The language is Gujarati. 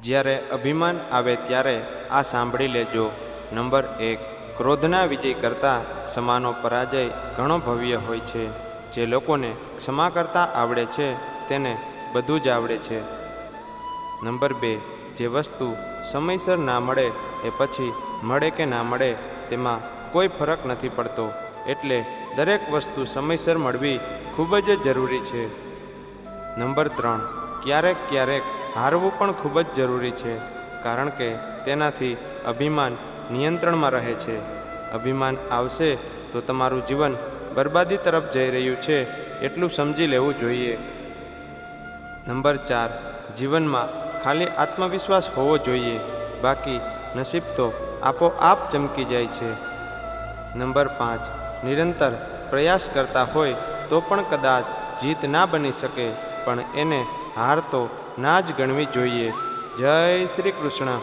જ્યારે અભિમાન આવે ત્યારે આ સાંભળી લેજો. નંબર 1, ક્રોધના વિજય કરતાં ક્ષમાનો પરાજય ઘણો ભવ્ય હોય છે. જે લોકોને ક્ષમા કરતાં આવડે છે તેને બધું જ આવડે છે. નંબર 2, જે વસ્તુ સમયસર ના મળે એ પછી મળે કે ના મળે તેમાં કોઈ ફરક નથી પડતો, એટલે દરેક વસ્તુ સમયસર મળવી ખૂબ જ જરૂરી છે. નંબર 3, ક્યારેક ક્યારેક હારવું પણ ખૂબ જ જરૂરી છે, કારણ કે તેનાથી અભિમાન નિયંત્રણમાં રહે છે. અભિમાન આવશે તો તમારું જીવન બરબાદી તરફ જઈ રહ્યું છે એટલું સમજી લેવું જોઈએ. નંબર 4, જીવનમાં ખાલી આત્મવિશ્વાસ હોવો જોઈએ, બાકી નસીબ તો આપોઆપ ચમકી જાય છે. નંબર 5, નિરંતર પ્રયાસ કરતા હોય તો પણ કદાચ જીત ના બની શકે, પણ એને હાર તો ના જ ગણવી જોઈએ. જય શ્રી કૃષ્ણ.